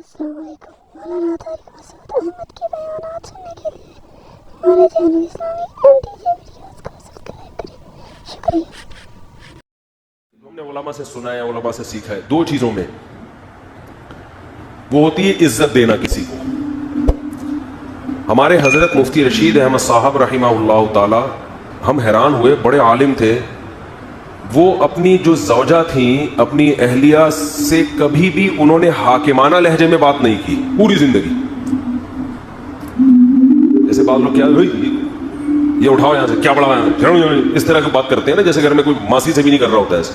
السلام علیکم. مولانا طارق مسعود احمد کے بیانات سننے کے لیے ہمارے چینل اسلامک MTJ ویڈیوز کو سبسکرائب کریں. شکریہ. ہم نے علماء سے سنا ہے, علماء سے سیکھا ہے دو چیزوں میں. وہ ہوتی ہے عزت دینا کسی کو. ہمارے حضرت مفتی رشید احمد صاحب رحمہ اللہ تعالی, ہم حیران ہوئے, بڑے عالم تھے. وہ اپنی جو زوجہ تھیں, اپنی اہلیہ سے کبھی بھی انہوں نے حاکمانہ لہجے میں بات نہیں کی پوری زندگی. جیسے بعض لوگ کیا یہ اٹھاؤ یہاں سے, کیا بڑا اس طرح کی بات کرتے ہیں نا, جیسے گھر میں کوئی ماسی سے بھی نہیں کر رہا ہوتا ہے ایسے.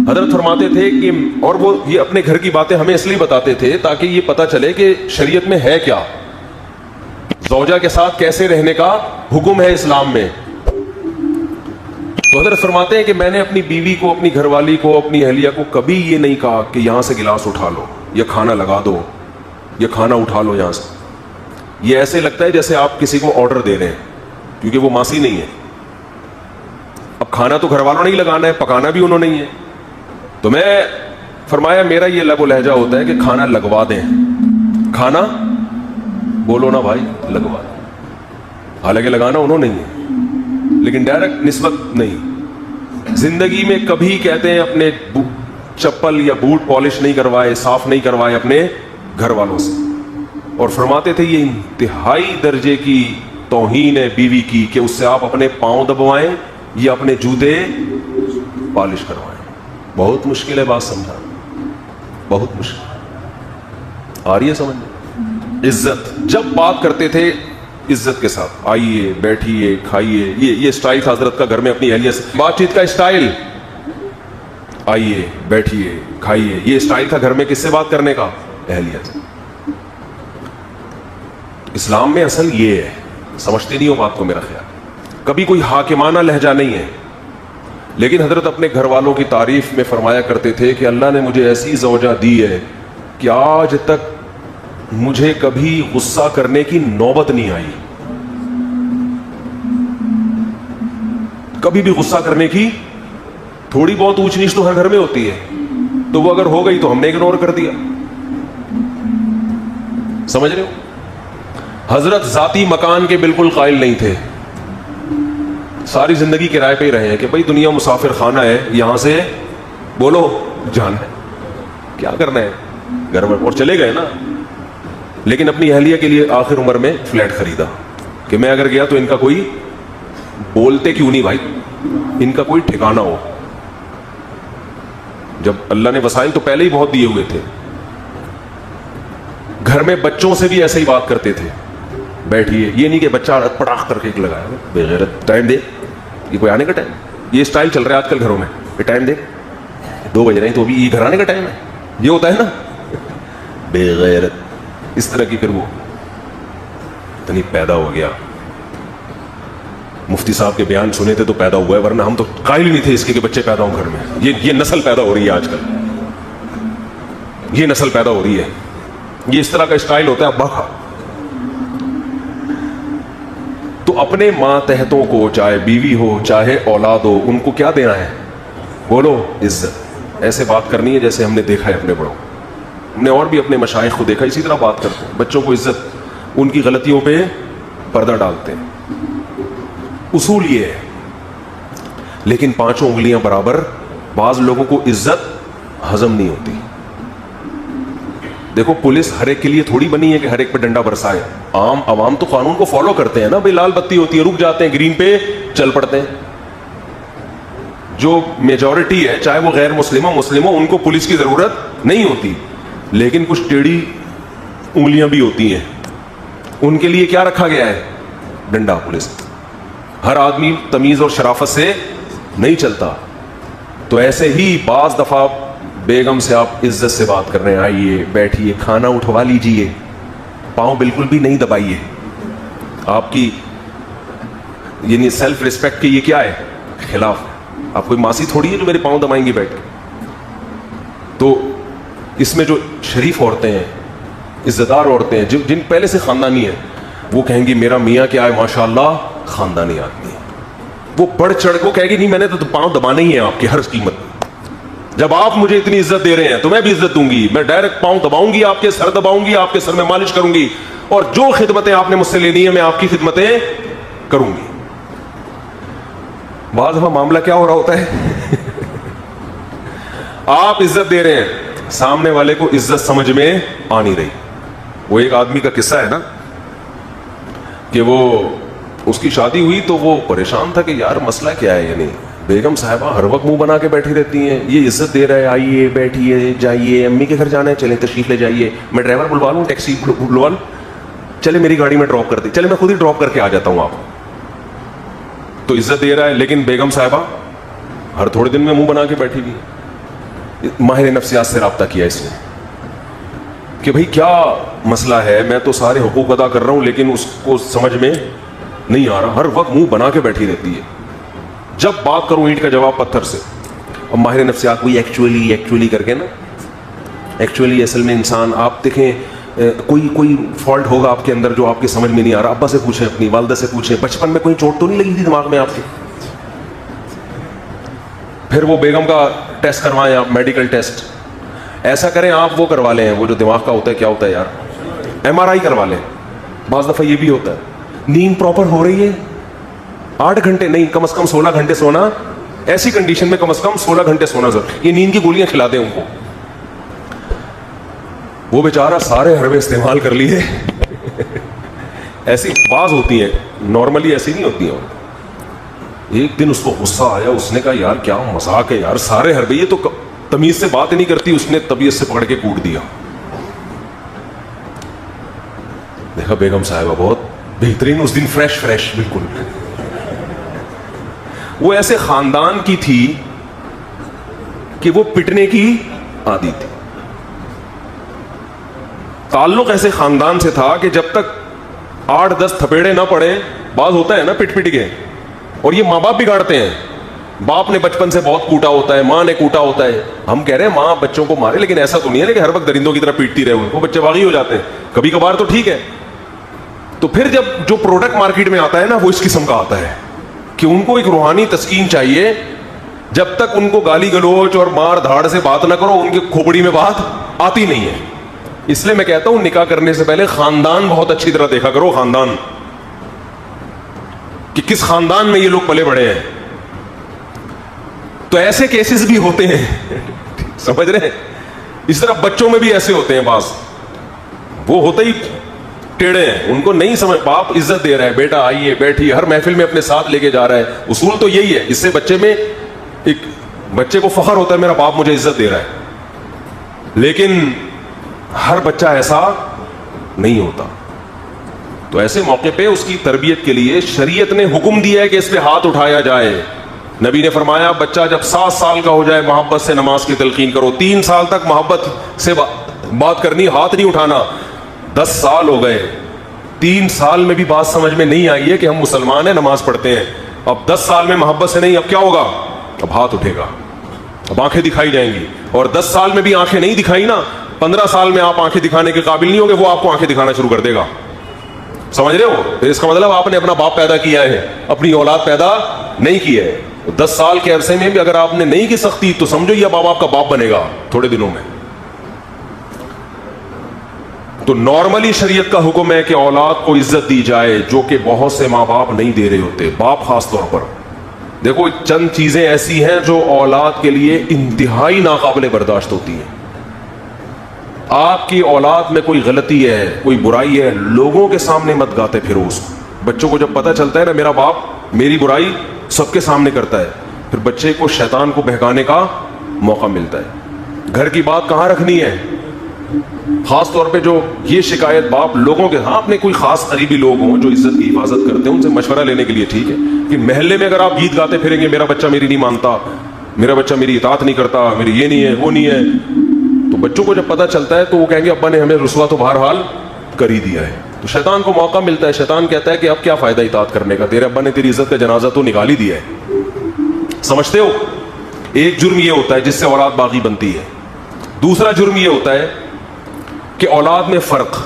حضرت فرماتے تھے کہ, اور وہ یہ اپنے گھر کی باتیں ہمیں اس لیے بتاتے تھے تاکہ یہ پتہ چلے کہ شریعت میں ہے کیا, زوجہ کے ساتھ کیسے رہنے کا حکم ہے اسلام میں. تو حضرت فرماتے ہیں کہ میں نے اپنی بیوی کو, اپنی گھر والی کو, اپنی اہلیہ کو کبھی یہ نہیں کہا کہ یہاں سے گلاس اٹھا لو, یا کھانا لگا دو, یا کھانا اٹھا لو یہاں سے. یہ ایسے لگتا ہے جیسے آپ کسی کو آرڈر دے رہے ہیں, کیونکہ وہ ماسی نہیں ہے. اب کھانا تو گھر والوں نے ہی لگانا ہے, پکانا بھی انہوں نے ہی ہے. تو میں فرمایا میرا یہ لب و لہجہ ہوتا ہے کہ کھانا لگوا دیں. کھانا بولو نا بھائی, لگوا دیں. حالانکہ لگانا انہوں نے ہی ہے, لیکن ڈائریکٹ نسبت نہیں. زندگی میں کبھی کہتے ہیں اپنے چپل یا بوٹ پالش نہیں کروائے, صاف نہیں کروائے اپنے گھر والوں سے. اور فرماتے تھے یہ انتہائی درجے کی توہین ہے بیوی کی کہ اس سے آپ اپنے پاؤں دبوائیں یا اپنے جوتے پالش کروائیں. بہت مشکل ہے بات سمجھانا, بہت مشکل. آ رہی ہے سمجھ میں؟ عزت جب بات کرتے تھے عزت کے ساتھ, آئیے بیٹھیے کھائیے. یہ سٹائل تھا حضرت کا گھر میں اپنی اہلیہ سے بات چیت کا سٹائل. آئیے بیٹھیے کھائیے, یہ سٹائل تھا گھر میں کس سے بات کرنے کا؟ اہلیہ سے. اسلام میں اصل یہ ہے, سمجھتے نہیں ہو بات کو میرا خیال. کبھی کوئی حاکمانہ لہجہ نہیں ہے, لیکن حضرت اپنے گھر والوں کی تعریف میں فرمایا کرتے تھے کہ اللہ نے مجھے ایسی زوجہ دی ہے کہ آج تک مجھے کبھی غصہ کرنے کی نوبت نہیں آئی. کبھی بھی غصہ کرنے کی, تھوڑی بہت اونچ نیچ تو ہر گھر میں ہوتی ہے, تو وہ اگر ہو گئی تو ہم نے اگنور کر دیا. سمجھ رہے ہو؟ حضرت ذاتی مکان کے بالکل قائل نہیں تھے. ساری زندگی کرائے پہ ہی رہے ہیں کہ بھائی دنیا مسافر خانہ ہے, یہاں سے بولو جانا ہے, کیا کرنا ہے گھر میں, اور چلے گئے نا. لیکن اپنی اہلیہ کے لیے آخر عمر میں فلیٹ خریدا کہ میں اگر گیا تو ان کا کوئی, بولتے کیوں نہیں بھائی, ان کا کوئی ٹھکانہ ہو. جب اللہ نے وسائل تو پہلے ہی بہت دیے ہوئے تھے. گھر میں بچوں سے بھی ایسے ہی بات کرتے تھے, بیٹھیے. یہ نہیں کہ بچہ پڑاخ کر کے لگایا بے غیرت, ٹائم دے, یہ کوئی آنے کا ٹائم. یہ سٹائل چل رہا ہے آج کل گھروں میں, یہ ٹائم دے, 2 بج رہے ہیں تو ابھی یہ گھر آنے کا ٹائم ہے. یہ ہوتا ہے نا بے غیرت, اس طرح کی. پھر وہ اتنی پیدا ہو گیا. مفتی صاحب کے بیان سنے تھے تو پیدا ہوا ہے, ورنہ ہم تو قائل ہی نہیں تھے اس کے کہ بچے پیدا ہوں گھر میں. یہ نسل پیدا ہو رہی ہے آج کل, یہ نسل پیدا ہو رہی ہے. یہ اس طرح کا اسٹائل ہوتا ہے ابا کا. تو اپنے ماتحتوں کو, چاہے بیوی ہو چاہے اولاد ہو, ان کو کیا دینا ہے؟ بولو عزت. ایسے بات کرنی ہے جیسے ہم نے دیکھا ہے اپنے بڑوں. ہم نے اور بھی اپنے مشائخ کو دیکھا اسی طرح بات کرتے ہیں. بچوں کو عزت, ان کی غلطیوں پہ پردہ ڈالتے ہیں. اصول یہ ہے. لیکن 5 انگلیاں برابر بعض لوگوں کو عزت ہضم نہیں ہوتی. دیکھو پولیس ہر ایک کے لیے تھوڑی بنی ہے کہ ہر ایک پہ ڈنڈا برسائے. عام عوام تو قانون کو فالو کرتے ہیں نا بھائی, لال بتی ہوتی ہے رک جاتے ہیں, گرین پہ چل پڑتے ہیں. جو میجورٹی ہے چاہے وہ غیر مسلم ہو, ان کو پولیس کی ضرورت نہیں ہوتی. لیکن کچھ ٹیڑھی انگلیاں بھی ہوتی ہیں, ان کے لیے کیا رکھا گیا ہے؟ ڈنڈا. پولیس. ہر آدمی تمیز اور شرافت سے نہیں چلتا. تو ایسے ہی بعض دفعہ بیگم سے آپ عزت سے بات کر رہے ہیں, آئیے بیٹھیے کھانا اٹھوا لیجئے, پاؤں بالکل بھی نہیں دبائیے. آپ کی یعنی سیلف ریسپیکٹ کی یہ کیا ہے؟ خلاف. آپ کوئی ماسی تھوڑی ہے جو میرے پاؤں دبائیں گی بیٹھ کے. تو اس میں جو شریف عورتیں ہیں, عزت دار عورتیں ہیں, جن پہلے سے خاندانی ہیں, وہ کہیں گی میرا میاں کیا ہے ماشاءاللہ خاندانی آدمی ہے. وہ بڑھ چڑھ کو کہے گی نہیں میں نے تو پاؤں دبانے ہی ہیں آپ کے ہر قیمت. جب آپ مجھے اتنی عزت دے رہے ہیں تو میں بھی عزت دوں گی. میں ڈائریکٹ پاؤں دباؤں گی, آپ کے سر دباؤں گی, آپ کے سر میں مالش کروں گی, اور جو خدمتیں آپ نے مجھ سے لینی ہے میں آپ کی خدمتیں کروں گی. بعض دفعہ معاملہ کیا ہو رہا ہوتا ہے آپ عزت دے رہے ہیں, سامنے والے کو عزت سمجھ میں آ نہیں رہی. وہ ایک آدمی کا قصہ ہے نا کہ وہ اس کی شادی ہوئی تو وہ پریشان تھا کہ یار مسئلہ کیا ہے, یعنی بیگم صاحبہ ہر وقت منہ بنا کے بیٹھی رہتی ہیں, یہ عزت دے رہا ہے آئیے بیٹھیے جائیے, امی کے گھر جانا ہے چلیں تشریف لے جائیے, میں ڈرائیور بلوا لوں, ٹیکسی بلوا لوں, چلے میری گاڑی میں ڈراپ کر دی, چلے میں خود ہی ڈراپ کر کے آ جاتا ہوں. آپ تو عزت دے رہا ہے, لیکن بیگم صاحبہ ہر تھوڑے دن میں منہ بنا کے بیٹھی ہوئی. ماہر نفسیات سے رابطہ کیا اس نے کہ بھئی کیا مسئلہ ہے, میں تو سارے حقوق ادا کر رہا ہوں لیکن اس کو سمجھ میں نہیں آ رہا, ہر وقت منہ بنا کے بیٹھی رہتی ہے, جب بات کروں اینٹ کا جواب پتھر سے. اور ماہر نفسیات کوئی ایکچولی کر کے نا, ایکچولی اصل میں انسان آپ دیکھیں کوئی فالٹ ہوگا آپ کے اندر جو آپ کے سمجھ میں نہیں آ رہا, ابا سے پوچھیں, اپنی والدہ سے پوچھیں, بچپن میں کوئی چوٹ تو نہیں لگی تھی دماغ میں آپ کے. پھر وہ بیگم کا ٹیسٹ کروائیں آپ, میڈیکل ٹیسٹ ایسا کریں آپ, وہ کروا لیں وہ جو دماغ کا ہوتا ہے, کیا ہوتا ہے یار, MRI کروا لیں. بعض دفعہ یہ بھی ہوتا ہے نیند پراپر ہو رہی ہے, 8 گھنٹے نہیں کم از کم 16 گھنٹے سونا, ایسی کنڈیشن میں کم از کم 16 گھنٹے سونا ضرور, یہ نیند کی گولیاں کھلا دیں ان کو. وہ بیچارہ سارے حربے استعمال کر لیے ایسی بعض ہوتی ہیں, نارملی ایسی نہیں ہوتی ہیں. ایک دن اس کو غصہ آیا, اس نے کہا یار کیا مذاق ہے یار, سارے حربے, یہ تو تمیز سے بات نہیں کرتی. اس نے طبیعت سے پکڑ کے کوٹ دیا. دیکھا بیگم صاحبہ بہت بہترین, اس دن فریش بالکل. وہ ایسے خاندان کی تھی کہ وہ پٹنے کی عادی تھی. تعلق ایسے خاندان سے تھا کہ جب تک 8-10 تھپیڑے نہ پڑے, بعض ہوتا ہے نا پٹ کے, اور یہ ماں باپ بگاڑتے ہیں. باپ نے بچپن سے بہت کوٹا ہوتا ہے, ماں نے کوٹا ہوتا ہے. ہم کہہ رہے ہیں ماں بچوں کو مارے, لیکن ایسا تو نہیں ہے کہ ہر وقت درندوں کی طرح پیٹتی رہے, ان کو بچے باغی ہو جاتے ہیں کبھی کبھار تو ٹھیک ہے. تو پھر جب جو پروڈکٹ مارکیٹ میں آتا ہے نا وہ اس قسم کا آتا ہے کہ ان کو ایک روحانی تسکین چاہیے. جب تک ان کو گالی گلوچ اور مار دھاڑ سے بات نہ کرو, ان کی کھوپڑی میں بات آتی نہیں ہے. اس لیے میں کہتا ہوں نکاح کرنے سے پہلے خاندان بہت اچھی طرح دیکھا کرو, خاندان کہ کس خاندان میں یہ لوگ پلے بڑے ہیں. تو ایسے کیسز بھی ہوتے ہیں سمجھ رہے ہیں. اس طرح بچوں میں بھی ایسے ہوتے ہیں بعض, وہ ہوتے ہی ٹیڑے ہیں, ان کو نہیں سمجھ, باپ عزت دے رہا ہے, بیٹا آئیے بیٹھیے, ہر محفل میں اپنے ساتھ لے کے جا رہا ہے. اصول تو یہی ہے, اس سے بچے میں ایک بچے کو فخر ہوتا ہے میرا باپ مجھے عزت دے رہا ہے. لیکن ہر بچہ ایسا نہیں ہوتا. تو ایسے موقع پہ اس کی تربیت کے لیے شریعت نے حکم دیا ہے کہ اس پہ ہاتھ اٹھایا جائے. نبی نے فرمایا بچہ جب 7 سال کا ہو جائے محبت سے نماز کی تلقین کرو. 3 سال تک محبت سے بات کرنی, ہاتھ نہیں اٹھانا. 10 سال ہو گئے, 3 سال میں بھی بات سمجھ میں نہیں آئی ہے کہ ہم مسلمان ہیں, نماز پڑھتے ہیں. اب 10 سال میں محبت سے نہیں, اب کیا ہوگا, اب ہاتھ اٹھے گا, اب آنکھیں دکھائی جائیں گی. اور 10 سال میں بھی آنکھیں نہیں دکھائی نا, 15 سال میں آپ آنکھیں دکھانے کے قابل نہیں ہوں گے, وہ آپ کو آنکھیں دکھانا شروع کر دے گا. سمجھ رہے ہو؟ پھر اس کا مطلب آپ نے اپنا باپ پیدا کیا ہے, اپنی اولاد پیدا نہیں کی ہے. 10 سال کے عرصے میں بھی اگر آپ نے نہیں کی سختی تو سمجھو یہ اب آپ کا باپ بنے گا تھوڑے دنوں میں. تو نارملی شریعت کا حکم ہے کہ اولاد کو عزت دی جائے, جو کہ بہت سے ماں باپ نہیں دے رہے ہوتے, باپ خاص طور پر. دیکھو چند چیزیں ایسی ہیں جو اولاد کے لیے انتہائی ناقابل برداشت ہوتی ہیں. آپ کی اولاد میں کوئی غلطی ہے, کوئی برائی ہے, لوگوں کے سامنے مت گاتے پھرو اس کو. بچوں کو جب پتہ چلتا ہے نا میرا باپ میری برائی سب کے سامنے کرتا ہے, پھر بچے کو شیطان کو بہکانے کا موقع ملتا ہے. گھر کی بات کہاں رکھنی ہے, خاص طور پہ جو یہ شکایت باپ لوگوں کے, ہاں اپنے کوئی خاص قریبی لوگ ہوں جو عزت کی حفاظت کرتے ہیں ان سے مشورہ لینے کے لیے ٹھیک ہے, کہ محلے میں اگر آپ گیت گاتے پھریں گے میرا بچہ میری نہیں مانتا, میرا بچہ میری اطاعت نہیں کرتا, میری یہ نہیں ہے وہ نہیں ہے, تو بچوں کو جب پتہ چلتا ہے تو وہ کہیں گے ابا نے ہمیں رسوا تو بہرحال کر ہی دیا ہے. تو شیطان کو موقع ملتا ہے, شیطان کہتا ہے کہ اب کیا فائدہ اطاعت کرنے کا, تیرے ابا نے تیری عزت کا جنازہ تو نکال ہی دیا ہے. سمجھتے ہو؟ ایک جرم یہ ہوتا ہے جس سے اولاد باغی بنتی ہے. دوسرا جرم یہ ہوتا ہے کہ اولاد میں فرق,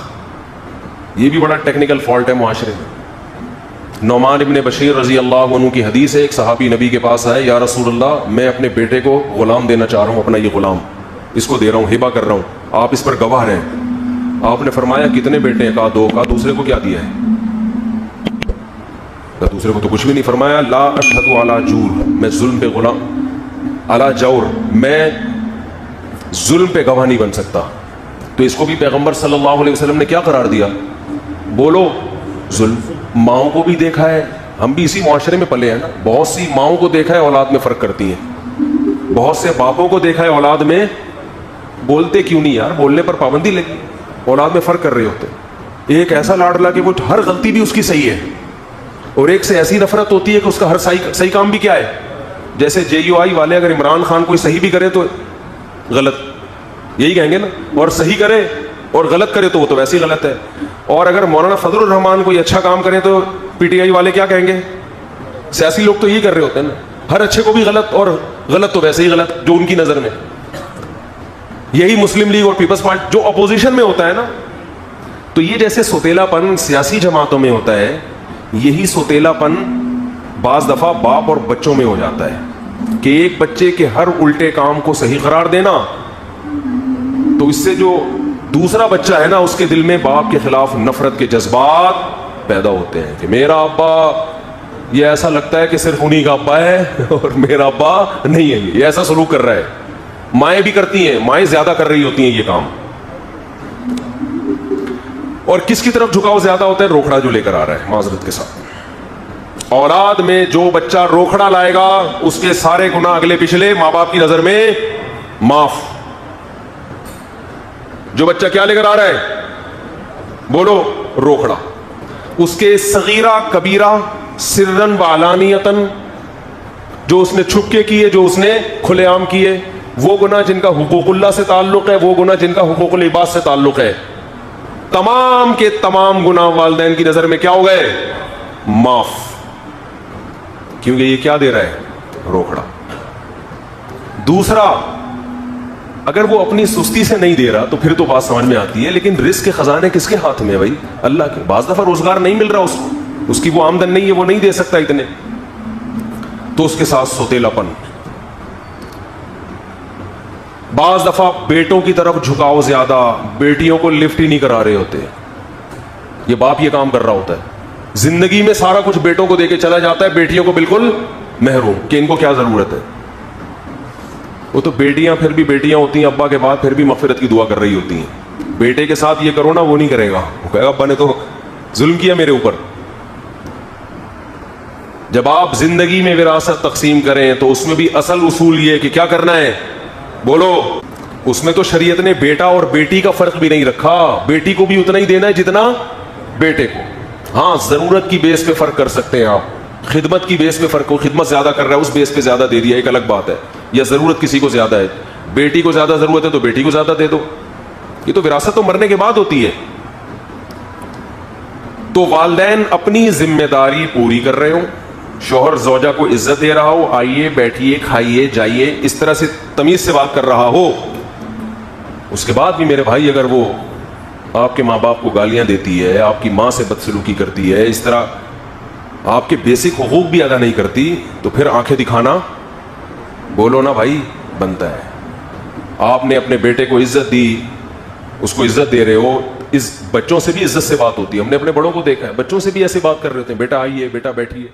یہ بھی بڑا ٹیکنیکل فالٹ ہے معاشرے میں. نعمان ابن بشیر رضی اللہ عنہ کی حدیث ہے، ایک صحابی نبی کے پاس آئے، یا رسول اللہ میں اپنے بیٹے کو غلام دینا چاہ رہا ہوں، اپنا یہ غلام اس کو دے رہا ہوں، ہبہ کر رہا ہوں، آپ اس پر گواہ رہیں۔ آپ نے فرمایا کتنے بیٹے ہیں؟ کہا دو۔ کہا دوسرے کو کیا دیا ہے؟ کہا دوسرے کو تو کچھ بھی نہیں۔ فرمایا لا اشہد علی جور، میں ظلم پہ غلام علی جور، میں ظلم پہ گواہ نہیں بن سکتا۔ تو اس کو بھی پیغمبر صلی اللہ علیہ وسلم نے کیا قرار دیا؟ بولو ظلم۔ ماؤں کو بھی دیکھا ہے، ہم بھی اسی معاشرے میں پلے ہیں نا، بہت سی ماؤں کو دیکھا ہے اولاد میں فرق کرتی ہیں، بہت سے باپوں کو دیکھا ہے اولاد میں بولتے کیوں نہیں یار، بولنے پر پابندی لگی، اولاد میں فرق کر رہے ہوتے۔ ایک ایسا لاڈلا کہ وہ ہر غلطی بھی اس کی صحیح ہے، اور ایک سے ایسی نفرت ہوتی ہے کہ اس کا ہر صحیح کام بھی کیا ہے۔ جیسے JUI والے اگر عمران خان کوئی صحیح بھی کرے تو غلط، یہی کہیں گے نا، اور صحیح کرے اور غلط کرے تو وہ تو ویسے ہی غلط ہے۔ اور اگر مولانا فضل الرحمان کوئی اچھا کام کرے تو PTI والے کیا کہیں گے؟ سیاسی لوگ تو یہی کر رہے ہوتے ہیں نا، ہر اچھے کو بھی غلط، اور غلط تو ویسے ہی غلط جو ان کی نظر میں۔ یہی مسلم لیگ اور پیپلز پارٹی جو اپوزیشن میں ہوتا ہے نا، تو یہ جیسے سوتیلا پن سیاسی جماعتوں میں ہوتا ہے، یہی سوتیلا پن بعض دفعہ باپ اور بچوں میں ہو جاتا ہے کہ ایک بچے کے ہر الٹے کام کو صحیح قرار دینا، تو اس سے جو دوسرا بچہ ہے نا اس کے دل میں باپ کے خلاف نفرت کے جذبات پیدا ہوتے ہیں کہ میرا ابا، یہ ایسا لگتا ہے کہ صرف انہی کا ابا ہے اور میرا ابا نہیں ہے، یہ ایسا سلوک کر رہا ہے۔ مائیں بھی کرتی ہیں، مائیں زیادہ کر رہی ہوتی ہیں یہ کام۔ اور کس کی طرف جھکاؤ زیادہ ہوتا ہے؟ روکھڑا جو لے کر آ رہا ہے، معذرت کے ساتھ اولاد میں جو بچہ روکھڑا لائے گا اس کے سارے گناہ اگلے پچھلے ماں باپ کی نظر میں معاف۔ جو بچہ کیا لے کر آ رہا ہے؟ بولو روکھڑا، اس کے صغیرہ کبیرہ سرن و علانیتن، جو اس نے چھپ کے کیے، جو اس نے کھلے عام کیے، وہ گناہ جن کا حقوق اللہ سے تعلق ہے، وہ گناہ جن کا حقوق العباد سے تعلق ہے، تمام کے تمام گناہ والدین کی نظر میں کیا ہو گئے؟ معاف، کیونکہ یہ کیا دے رہا ہے؟ روکھڑا۔ دوسرا، اگر وہ اپنی سستی سے نہیں دے رہا تو پھر تو بات سمجھ میں آتی ہے، لیکن رزق کے خزانے کس کے ہاتھ میں ہے بھائی؟ اللہ کے۔ بعض دفعہ روزگار نہیں مل رہا اس کو، اس کی وہ آمدن نہیں ہے، وہ نہیں دے سکتا اتنے، تو اس کے ساتھ سوتیلا پن۔ بعض دفعہ بیٹوں کی طرف جھکاؤ زیادہ، بیٹیوں کو لفٹ ہی نہیں کرا رہے ہوتے، یہ باپ یہ کام کر رہا ہوتا ہے، زندگی میں سارا کچھ بیٹوں کو دے کے چلا جاتا ہے، بیٹیوں کو بالکل محروم کہ ان کو کیا ضرورت ہے۔ وہ تو بیٹیاں پھر بھی بیٹیاں ہوتی ہیں، ابا کے بعد پھر بھی مغفرت کی دعا کر رہی ہوتی ہیں۔ بیٹے کے ساتھ یہ کرو نا، وہ نہیں کرے گا، وہ کہے گا ابا نے تو ظلم کیا میرے اوپر۔ جب آپ زندگی میں وراثت تقسیم کریں تو اس میں بھی اصل اصول یہ کہ کیا کرنا ہے؟ بولو، اس میں تو شریعت نے بیٹا اور بیٹی کا فرق بھی نہیں رکھا، بیٹی کو بھی اتنا ہی دینا ہے جتنا بیٹے کو۔ ہاں ضرورت کی بیس پہ فرق کر سکتے ہیں آپ، خدمت کی بیس پہ فرق ہو، خدمت زیادہ کر رہا ہے اس بیس پہ زیادہ دے دیا، ایک الگ بات ہے، یا ضرورت کسی کو زیادہ ہے، بیٹی کو زیادہ ضرورت ہے تو بیٹی کو زیادہ دے دو، یہ تو وراثت تو مرنے کے بعد ہوتی ہے۔ تو والدین اپنی ذمہ داری پوری کر رہے ہوں، شوہر زوجہ کو عزت دے رہا ہو، آئیے بیٹھیے کھائیے جائیے، اس طرح سے تمیز سے بات کر رہا ہو، اس کے بعد بھی میرے بھائی اگر وہ آپ کے ماں باپ کو گالیاں دیتی ہے، آپ کی ماں سے بدسلوکی کرتی ہے، اس طرح آپ کے بیسک حقوق بھی ادا نہیں کرتی، تو پھر آنکھیں دکھانا، بولو نا بھائی، بنتا ہے۔ آپ نے اپنے بیٹے کو عزت دی، اس کو عزت دے رہے ہو، اس بچوں سے بھی عزت سے بات ہوتی ہے، ہم نے اپنے بڑوں کو دیکھا ہے، بچوں سے بھی ایسے بات کر رہے ہوتے ہیں، بیٹا آئیے، بیٹا بیٹھیے،